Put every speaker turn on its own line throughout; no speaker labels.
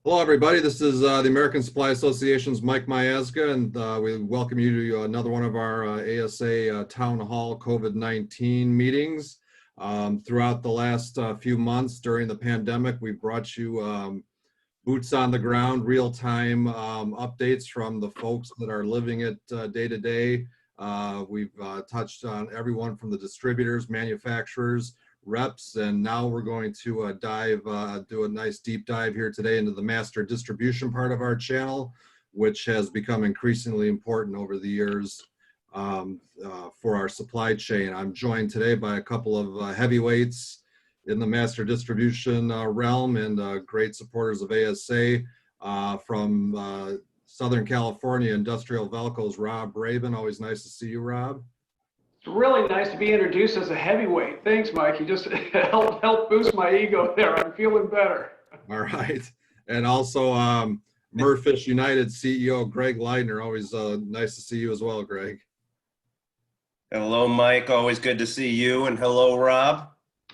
Hello, everybody. This is the American Supply Association's Mike Miazga, and we welcome you to another one of our ASA Town Hall COVID-19 meetings. Throughout the last few months during the pandemic, we've brought you boots on the ground, real-time updates from the folks that are living it day to day. We've touched on everyone from the distributors, manufacturers, reps, and now we're going to do a nice deep dive here today into the master distribution part of our channel, which has become increasingly important over the years for our supply chain. I'm joined today by a couple of heavyweights in the master distribution realm and great supporters of ASA from Southern California Industrial Velcro's Rob Raven. Always nice to see you, Rob.
It's really nice to be introduced as a heavyweight. Thanks, Mike. You just helped boost my ego there. I'm feeling better.
All right. And also Merfish United CEO Greg Leidner. Always nice to see you as well, Greg.
Hello, Mike. Always good to see you. And hello, Rob.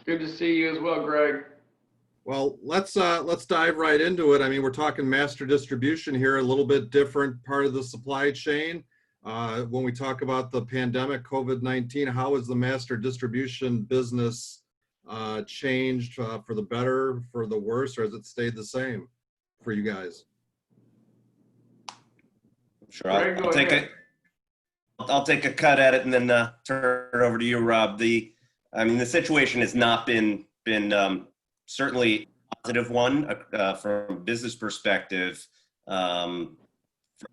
Good to see you as well, Greg.
Well, let's dive right into it. I mean, we're talking master distribution here, a little bit different part of the supply chain. When we talk about the pandemic, COVID-19, how has the master distribution business changed for the better, for the worse, or has it stayed the same for you guys?
Sure, I'll take a cut at it and then turn it over to you, Rob. The situation has not been certainly a positive one from a business perspective.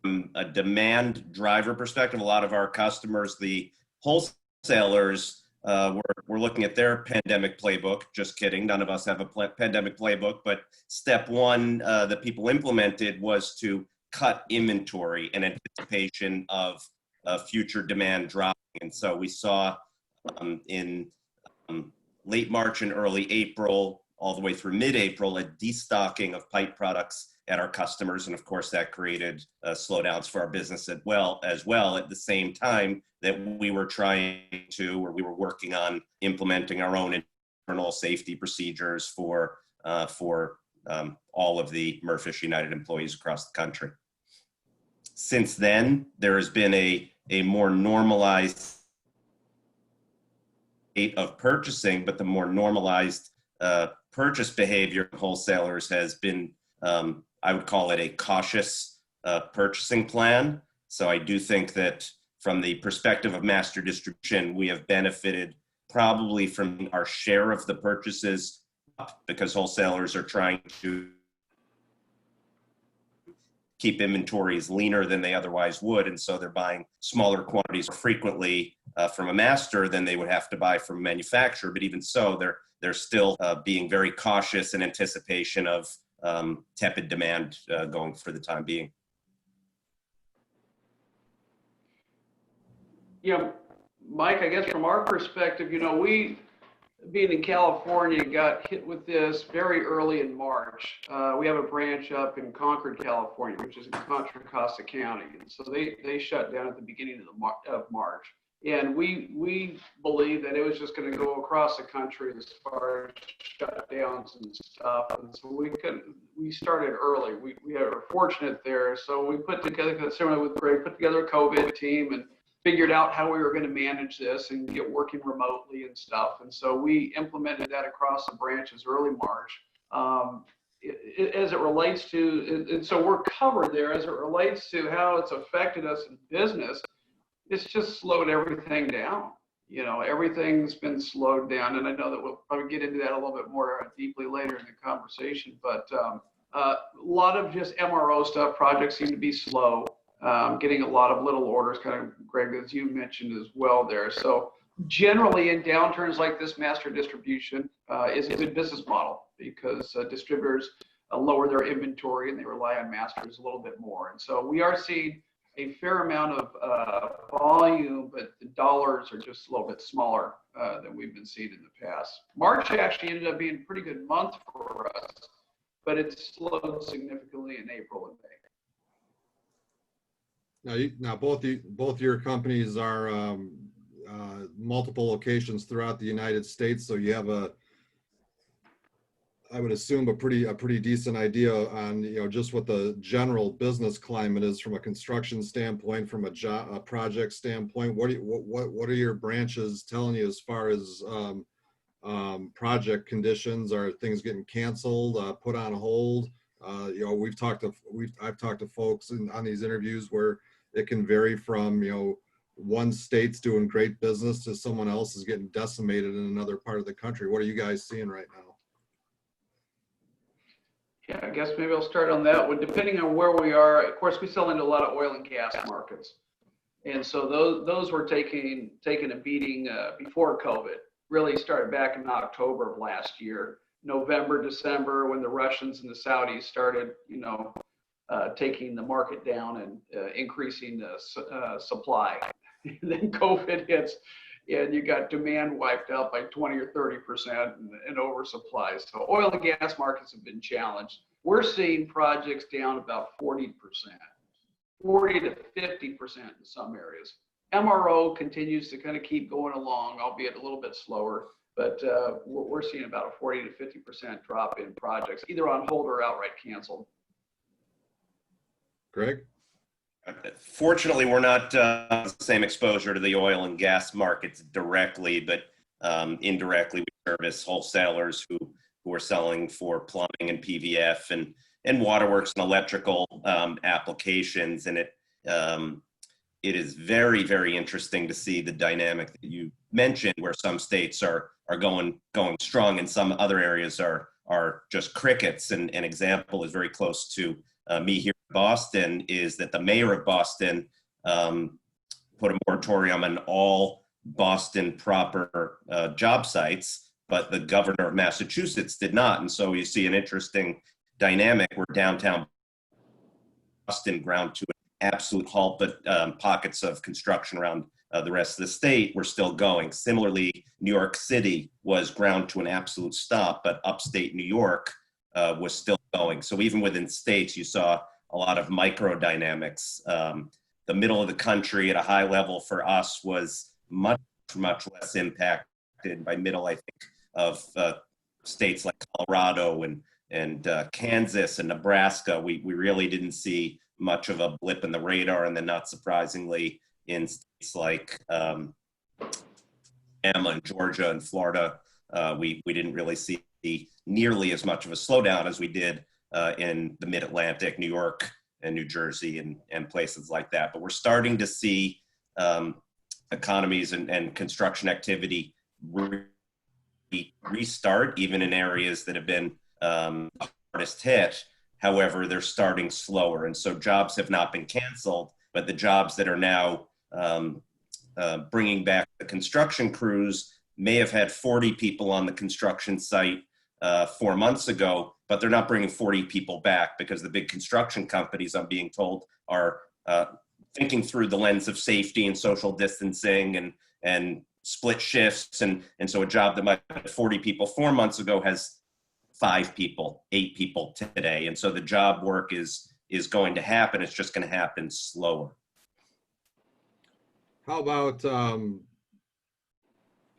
From a demand driver perspective, a lot of our customers, the wholesalers, we're looking at their pandemic playbook. Just kidding. None of us have a pandemic playbook. But step one that people implemented was to cut inventory in anticipation of future demand dropping. And so we saw in late March and early April, all the way through mid-April, a destocking of pipe products at our customers, and of course that created slowdowns for our business as well at the same time that we were working on implementing our own internal safety procedures for all of the Merfish United employees across the country. Since then, there has been a more normalized state of purchasing, but the more normalized purchase behavior of wholesalers has been I would call it a cautious purchasing plan. So I do think that from the perspective of master distribution, we have benefited probably from our share of the purchases because wholesalers are trying to keep inventories leaner than they otherwise would. And so they're buying smaller quantities frequently from a master than they would have to buy from a manufacturer. But even so, they're still being very cautious in anticipation of tepid demand going for the time being.
Yeah, Mike, I guess from our perspective, we, being in California, got hit with this very early in March. We have a branch up in Concord, California, which is in Contra Costa County. And so they shut down at the beginning of March. And we believe that it was just going to go across the country as far as shutdowns and stuff. And so we started early. We were fortunate there. So we put together, similar with Greg, put together a COVID team and figured out how we were going to manage this and get working remotely and stuff. And so we implemented that across the branches early March. As it relates to, and so we're covered there as it relates to how it's affected us in business. It's just slowed everything down. Everything's been slowed down, and I know that we'll probably get into that a little bit more deeply later in the conversation, but a lot of just MRO stuff, projects seem to be slow, getting a lot of little orders, kind of, Greg, as you mentioned as well there. So generally in downturns like this, master distribution is a good business model because distributors lower their inventory and they rely on masters a little bit more. And so we are seeing a fair amount of volume, but the dollars are just a little bit smaller than we've been seeing in the past. March actually ended up being a pretty good month for us, but it slowed significantly in April and May.
Now both your companies are multiple locations throughout the United States, so you have a I would assume a pretty decent idea on, just what the general business climate is from a construction standpoint, from a project standpoint. What are your branches telling you as far as project conditions? Are things getting canceled, put on hold? I've talked to folks on these interviews where it can vary from, one state's doing great business to someone else is getting decimated in another part of the country. What are you guys seeing right now?
Yeah, I guess maybe I'll start on that one. Depending on where we are, of course, we sell into a lot of oil and gas markets. And so those were taking a beating before COVID. Really started back in October of last year, November, December, when the Russians and the Saudis started, taking the market down and increasing the supply. And then COVID hits, and you got demand wiped out by 20 or 30% and oversupply. So oil and gas markets have been challenged. We're seeing projects down about 40%, 40 to 50% in some areas. MRO continues to kind of keep going along, albeit a little bit slower, but we're seeing about a 40 to 50% drop in projects, either on hold or outright canceled.
Greg?
Fortunately, we're not the same exposure to the oil and gas markets directly, but indirectly we service wholesalers who are selling for plumbing and PVF and waterworks and electrical applications. And it is very, very interesting to see the dynamic that you mentioned, where some states are going strong and some other areas are just crickets. And an example is very close to me here in Boston, is that the mayor of Boston put a moratorium on all Boston proper job sites, but the governor of Massachusetts did not. And so you see an interesting dynamic where downtown Boston ground to an absolute halt, but pockets of construction around the rest of the state were still going. Similarly, New York City was ground to an absolute stop, but upstate New York was still going. So even within states, you saw a lot of micro dynamics. The middle of the country at a high level for us was much less impacted by middle, I think, of states like Colorado and Kansas and Nebraska. We really didn't see much of a blip in the radar. And then not surprisingly, in states like Alabama and Georgia and Florida, we didn't really see nearly as much of a slowdown as we did in the mid-Atlantic, New York and New Jersey and places like that. But we're starting to see economies and construction activity restart, even in areas that have been hardest hit. However, they're starting slower. And so jobs have not been canceled, but the jobs that are now bringing back the construction crews may have had 40 people on the construction site 4 months ago, but they're not bringing 40 people back because the big construction companies, I'm being told, are thinking through the lens of safety and social distancing and split shifts. And so a job that might have 40 people 4 months ago has 5 people, 8 people today. And so the job work is going to happen. It's just going to happen slower.
How about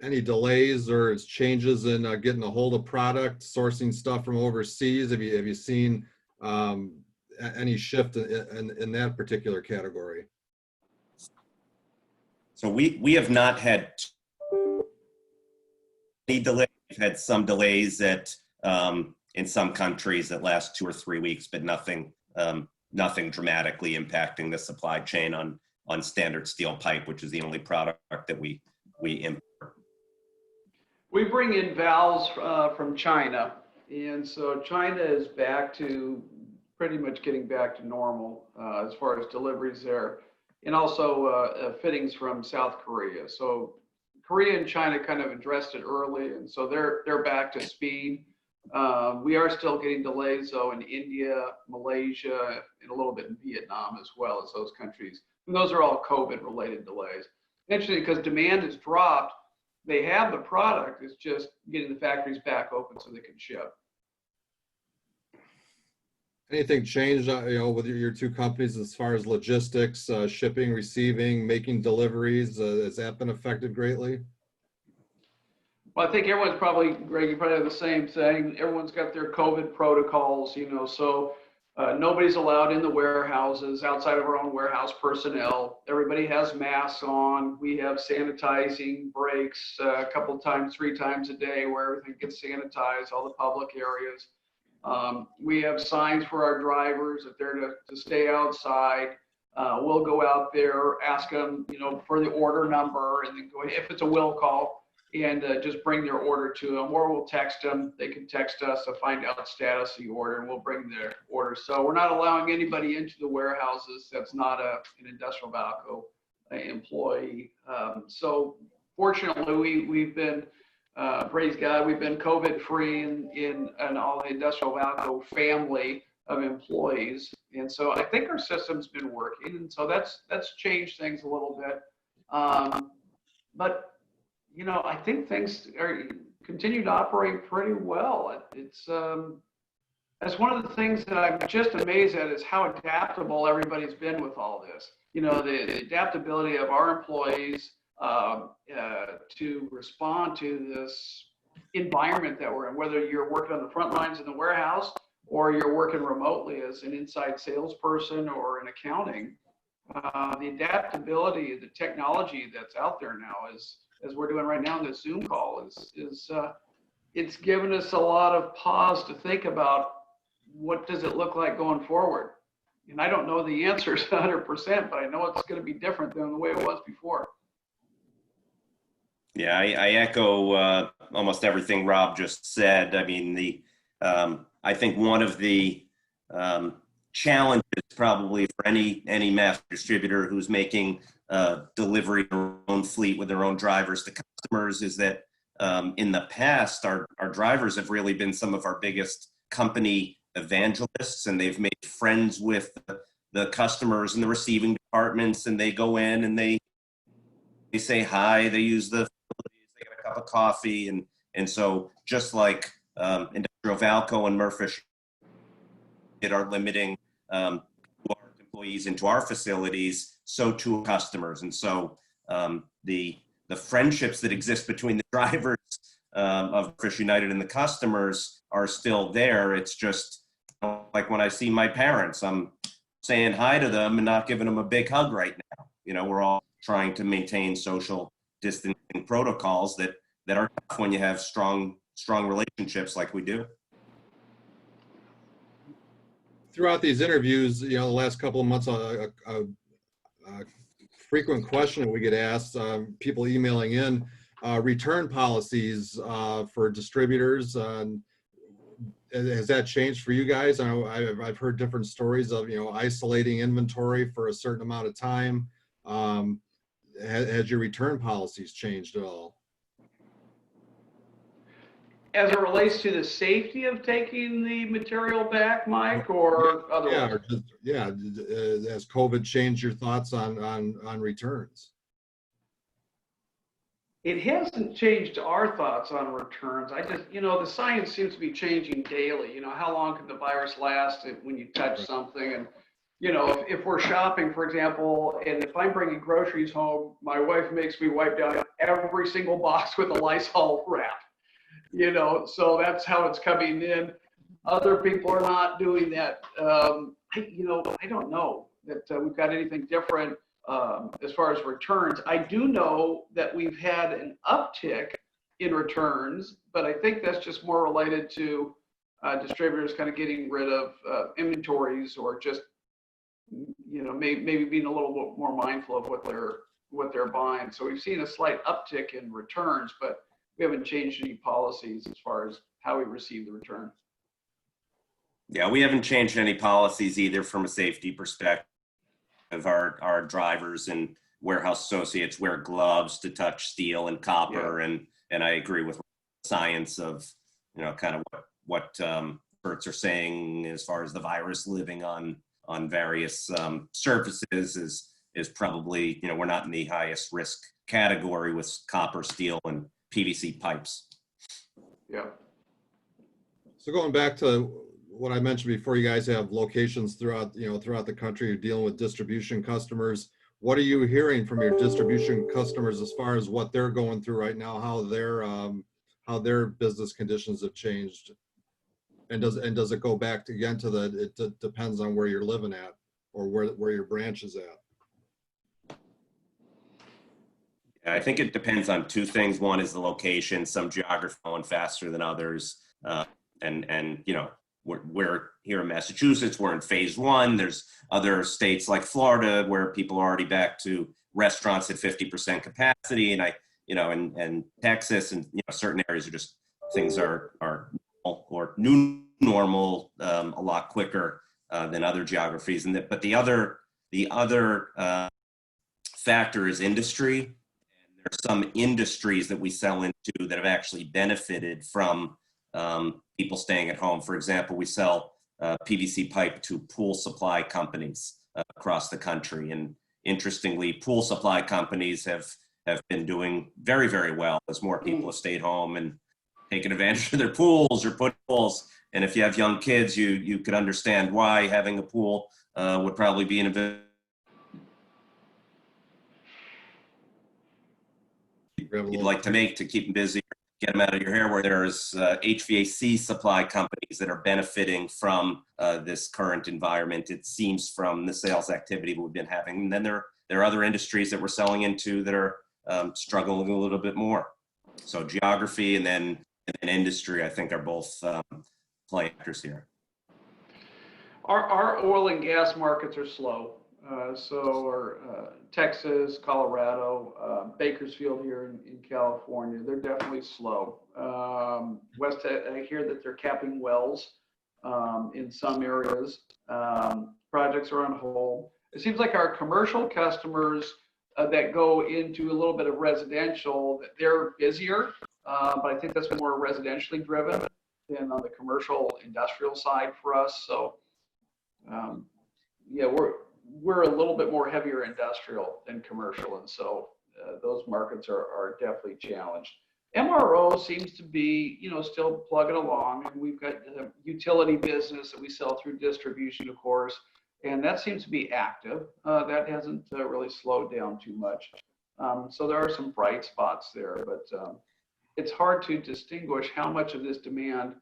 any delays or changes in getting a hold of product, sourcing stuff from overseas? Have you seen any shift in that particular category?
So we have not had any delays. We've had some delays in some countries that last 2 or 3 weeks, but nothing dramatically impacting the supply chain on standard steel pipe, which is the only product that we import.
We bring in valves from China, and so China is back to pretty much getting back to normal as far as deliveries there, and also fittings from South Korea. So Korea and China kind of addressed it early, and so they're back to speed. We are still getting delays though in India, Malaysia, and a little bit in Vietnam as well as those countries. And those are all COVID-related delays. Interesting, because demand has dropped. They have the product. It's just getting the factories back open so they can ship.
Anything changed, with your two companies as far as logistics, shipping, receiving, making deliveries? Has that been affected greatly?
Well, I think everyone's probably, Greg, you probably have the same thing. Everyone's got their COVID protocols, so nobody's allowed in the warehouses outside of our own warehouse personnel. Everybody has masks on. We have sanitizing breaks a couple times, 3 times a day where everything gets sanitized, all the public areas. We have signs for our drivers that they're to stay outside. We'll go out there, ask them, for the order number, and then go, if it's a will call, and just bring their order to them, or we'll text them. They can text us to find out status of the order, and we'll bring their order. So we're not allowing anybody into the warehouses that's not an industrial Valco employee. So fortunately, we've been, praise God, we've been COVID free in all the industrial Valco family of employees. And so I think our system's been working, and so that's changed things a little bit. But I think things continue to operate pretty well. That's one of the things that I'm just amazed at is how adaptable everybody's been with all this. The adaptability of our employees to respond to this environment that we're in, whether you're working on the front lines in the warehouse or you're working remotely as an inside salesperson or in accounting. The adaptability, the technology that's out there now is, as we're doing right now in this Zoom call, it's given us a lot of pause to think about what does it look like going forward. And I don't know the answers 100%, but I know it's going to be different than the way it was before.
Yeah, I echo almost everything Rob just said. I mean, I think one of the challenges probably for any master distributor who's making delivery their own fleet with their own drivers to customers is that in the past, our drivers have really been some of our biggest company evangelists, and they've made friends with the customers in the receiving departments, and they go in and they say hi, they use the facilities, they get a cup of coffee, and so just like Industrial Valco and Murphish are limiting our employees into our facilities, so too customers. And so the friendships that exist between the drivers of Fish United and the customers are still there. It's just like when I see my parents, I'm saying hi to them and not giving them a big hug right now. We're all trying to maintain social distancing protocols that are tough when you have strong relationships like we do.
Throughout these interviews, the last couple of months, a frequent question that we get asked, people emailing in, return policies for distributors. Has that changed for you guys? I've heard different stories of, isolating inventory for a certain amount of time. Has your return policies changed at all?
As it relates to the safety of taking the material back, Mike, or otherwise?
Has COVID changed your thoughts on returns?
It hasn't changed our thoughts on returns. I just, the science seems to be changing daily. How long can the virus last when you touch something? And, if we're shopping, for example, and if I'm bringing groceries home, my wife makes me wipe down every single box with a Lysol wrap. So that's how it's coming in. Other people are not doing that. I don't know that we've got anything different as far as returns. I do know that we've had an uptick in returns, but I think that's just more related to distributors kind of getting rid of inventories, or just, maybe being a little bit more mindful of what they're buying. So we've seen a slight uptick in returns, but we haven't changed any policies as far as how we receive the return.
Yeah, we haven't changed any policies either from a safety perspective. Our drivers and warehouse associates wear gloves to touch steel and copper, and I agree with the science of kind of what experts are saying as far as the virus living on various surfaces is probably, we're not in the highest risk category with copper, steel, and PVC pipes.
Yeah.
So going back to what I mentioned before, you guys have locations throughout the country. You're dealing with distribution customers. What are you hearing from your distribution customers as far as what they're going through right now, how they're how their business conditions have changed. And does it go back again to it depends on where you're living at or where your branch is at?
I think it depends on two things. One is the location. Some geography going faster than others. And you know, we're here in Massachusetts, we're in phase one. There's other states like Florida where people are already back to restaurants at 50% capacity. And and Texas and, certain areas are just, things are or new normal a lot quicker than other geographies. But the other factor is industry. And there are some industries that we sell into that have actually benefited from people staying at home. For example, we sell PVC pipe to pool supply companies across the country. And interestingly, pool supply companies have been doing very, very well as more people have stayed home and taken advantage of their pools or put pools. And if you have young kids, you could understand why having a pool would probably be you'd like to make to keep them busy, get them out of your hair, where there's HVAC supply companies that are benefiting from this current environment, it seems, from the sales activity that we've been having. And then there are other industries that we're selling into that are struggling a little bit more. So geography and then industry, I think, are both playing factors here.
Our oil and gas markets are slow. So are Texas, Colorado, Bakersfield here in California. They're definitely slow. West, I hear that they're capping wells in some areas. Projects are on hold. It seems like our commercial customers that go into a little bit of residential, they're busier, but I think that's more residentially driven than on the commercial industrial side for us. So yeah, we're a little bit more heavier industrial than commercial, and so those markets are definitely challenged. MRO seems to be, still plugging along, and we've got the utility business that we sell through distribution, of course, and that seems to be active. That hasn't really slowed down too much. So there are some bright spots there, but it's hard to distinguish how much of this demand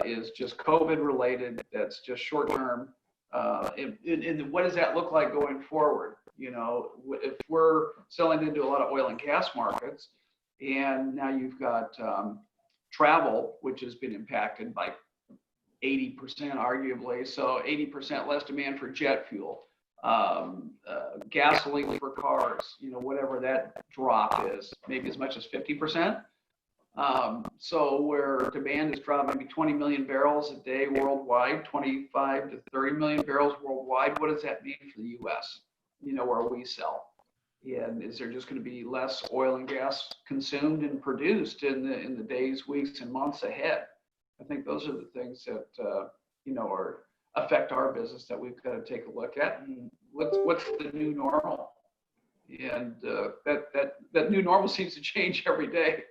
is just COVID related, that's just short term. And what does that look like going forward? If we're selling into a lot of oil and gas markets, and now you've got travel, which has been impacted by 80% arguably, so 80% less demand for jet fuel, gasoline for cars, whatever that drop is, maybe as much as 50%. So where demand is dropping maybe 20 million barrels a day worldwide, 25 to 30 million barrels worldwide, what does that mean for the U.S., where we sell? And is there just going to be less oil and gas consumed and produced in the days, weeks, and months ahead? I think those are the things that, affect our business that we've got to take a look at. And what's the new normal? And that new normal seems to change every day.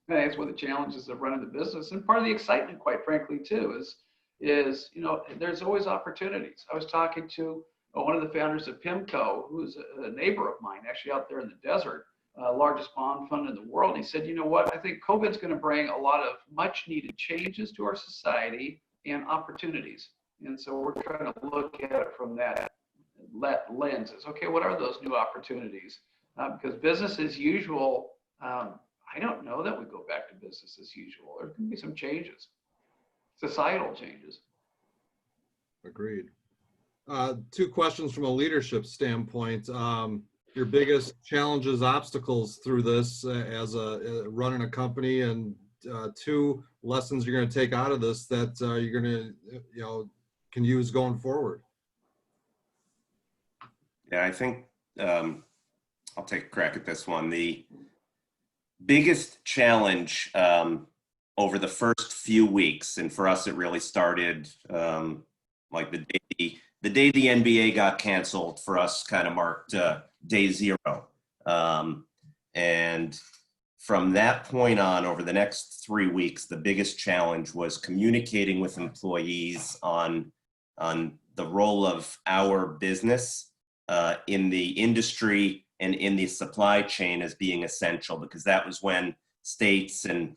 And that's one of the challenges of running the business, and part of the excitement, quite frankly, too, is there's always opportunities. I was talking to one of the founders of PIMCO, who's a neighbor of mine, actually out there in the desert, largest bond fund in the world. And he said, I think COVID's going to bring a lot of much needed changes to our society and opportunities. And so we're trying to look at it from that lens. Is okay, what are those new opportunities? Because business as usual, I don't know that we go back to business as usual. There can be some changes, societal changes.
Agreed. Two questions from a leadership standpoint. Your biggest challenges, obstacles through this as running a company, and two lessons you're going to take out of this that you're going to, can use going forward.
Yeah, I think I'll take a crack at this one. The biggest challenge over the first few weeks, and for us it really started like the day the NBA got canceled, for us kind of marked day zero. And from that point on, over the next 3 weeks, the biggest challenge was communicating with employees on the role of our business in the industry and in the supply chain as being essential, because that was when states and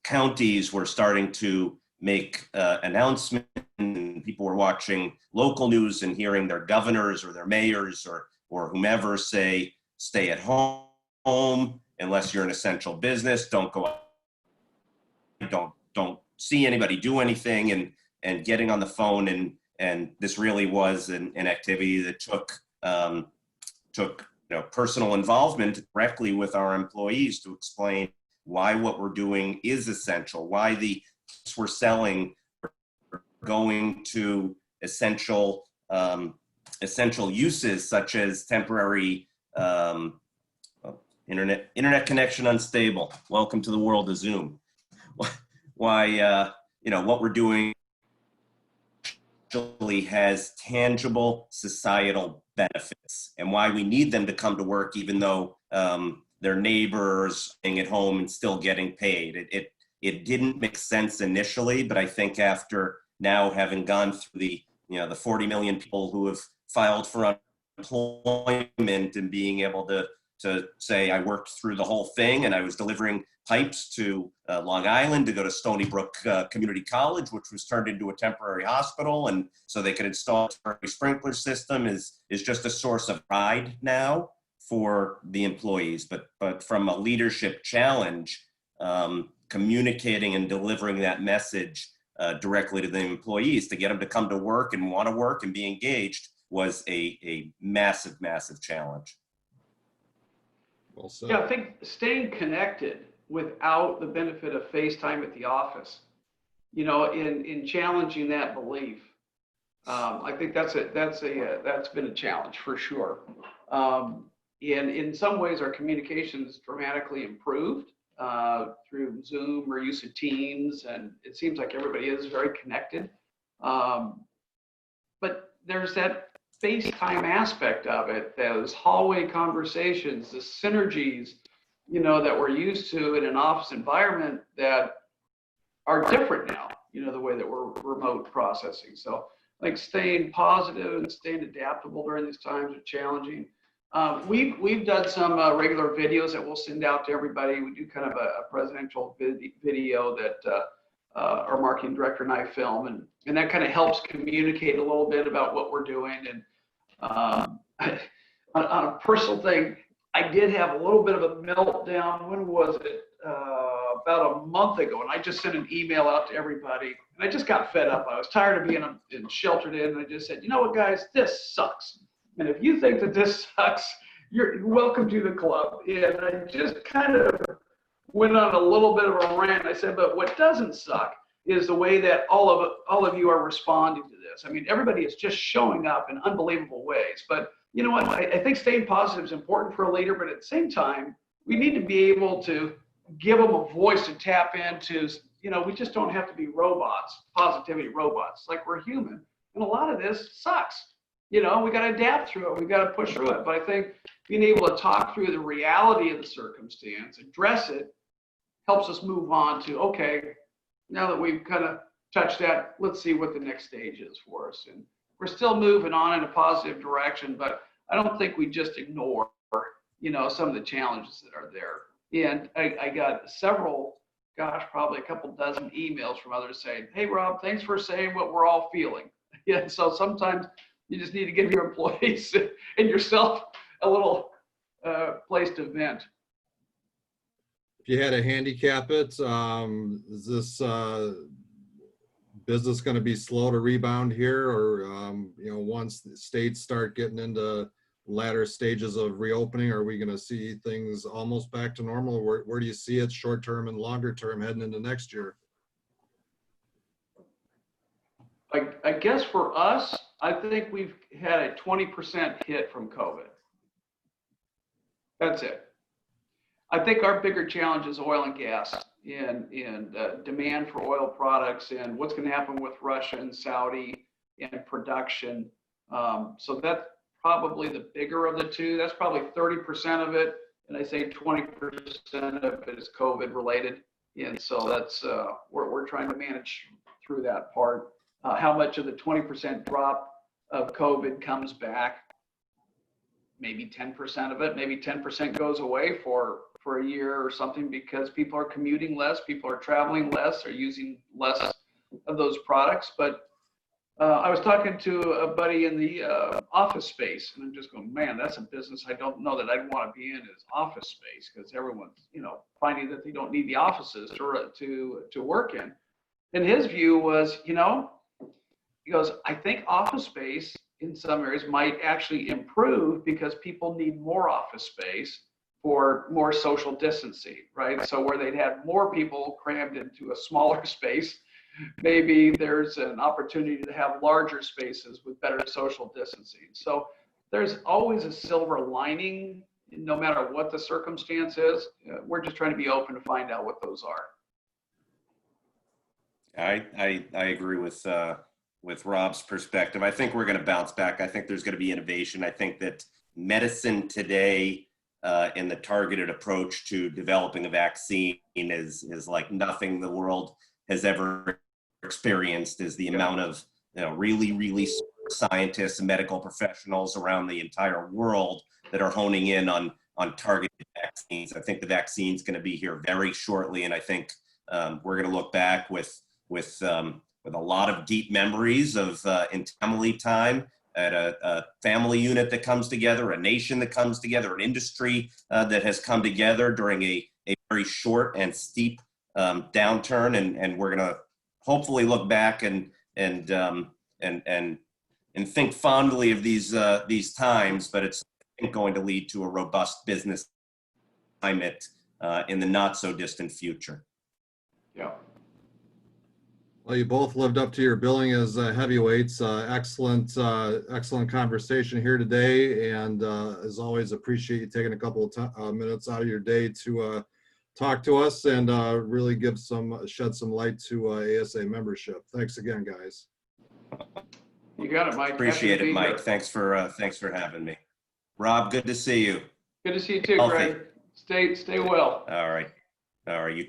counties were starting to make announcements, and people were watching local news and hearing their governors or their mayors or whomever say, stay at home unless you're an essential business, don't go out, don't see anybody do anything, and getting on the phone, and this really was an activity that took personal involvement directly with our employees to explain why what we're doing is essential, why the we're selling are going to essential uses such as temporary internet connection unstable. Welcome to the world of Zoom. Why what we're doing actually has tangible societal benefits, and why we need them to come to work even though their neighbors staying at home and still getting paid. It didn't make sense initially, but I think after now having gone through the 40 million people who have filed for unemployment and being able to say I worked through the whole thing, and I was delivering pipes to Long Island to go to Stony Brook Community College, which was turned into a temporary hospital, and so they could install a sprinkler system is just a source of pride now for the employees. But from a leadership challenge, communicating and delivering that message directly to the employees to get them to come to work and want to work and be engaged was a massive, massive challenge.
Well said.
Yeah, I think staying connected without the benefit of FaceTime at the office, in challenging that belief, I think that's been a challenge for sure. In some ways, our communications dramatically improved through Zoom or use of Teams, and it seems like everybody is very connected. But there's that FaceTime aspect of it, those hallway conversations, the synergies, that we're used to in an office environment that are different now, the way that we're remote processing. So like staying positive and staying adaptable during these times are challenging. We've done some regular videos that we'll send out to everybody. We do kind of a presidential video that our marketing director and I film, and that kind of helps communicate a little bit about what we're doing. And on a personal thing, I did have a little bit of a meltdown. When was it? About a month ago, and I just sent an email out to everybody, and I just got fed up. I was tired of being sheltered in, and I just said, you know what, guys, this sucks. And if you think that this sucks, you're welcome to the club. And I just kind of went on a little bit of a rant. I said, but what doesn't suck is the way that all of you are responding to this. I mean, everybody is just showing up in unbelievable ways. But you know what? I think staying positive is important for a leader, but at the same time, we need to be able to give them a voice to tap into. We just don't have to be robots, positivity robots. Like, we're human, and a lot of this sucks. We got to adapt through it. We got to push through it. But I think being able to talk through the reality of the circumstance, address it, helps us move on to, okay, now that we've kind of touched that, let's see what the next stage is for us. And we're still moving on in a positive direction, but I don't think we just ignore, some of the challenges that are there. And I got several, probably a couple dozen emails from others saying, hey, Rob, thanks for saying what we're all feeling. Yeah, so sometimes you just need to give your employees and yourself a little place to vent.
If you had to handicap it, is this business going to be slow to rebound here, or once the states start getting into latter stages of reopening, are we going to see things almost back to normal? Where do you see it short term and longer term heading into next year?
I guess for us, I think we've had a 20% hit from COVID. That's it. I think our bigger challenge is oil and gas and demand for oil products and what's going to happen with Russia and Saudi and production. So that's probably the bigger of the two. That's probably 30% of it. And I say 20% of it is COVID related. And so that's, we're trying to manage through that part. How much of the 20% drop of COVID comes back? Maybe 10% of it, maybe 10% goes away for for a year or something because people are commuting less, people are traveling less, are using less of those products. But I was talking to a buddy in the office space, and I'm just going, man, that's a business I don't know that I'd want to be in, is office space, because everyone's, finding that they don't need the offices to work in. And his view was, he goes, I think office space in some areas might actually improve because people need more office space for more social distancing, right? So where they'd have more people crammed into a smaller space, maybe there's an opportunity to have larger spaces with better social distancing. So there's always a silver lining, no matter what the circumstance is. We're just trying to be open to find out what those are.
I agree with Rob's perspective. I think we're going to bounce back. I think there's going to be innovation. I think that medicine today in the targeted approach to developing a vaccine is like nothing the world has ever experienced. Is the amount of really smart scientists and medical professionals around the entire world that are honing in on targeted vaccines. I think the vaccine's going to be here very shortly, and I think we're going to look back with a lot of deep memories of in family time at a family unit that comes together, a nation that comes together, an industry that has come together during a very short and steep downturn, and we're going to hopefully look back and think fondly of these times, but it's going to lead to a robust business climate in the not so distant future.
Yeah.
Well, you both lived up to your billing as heavyweights. Excellent conversation here today, and as always, appreciate you taking a couple of minutes out of your day to talk to us and really shed some light to ASA membership. Thanks again, guys.
You got it, Mike.
Appreciate it, Mike.
Here.
Thanks for having me. Rob, good to see you.
Good to see you too,
Healthy.
Greg. Stay well.
All right. You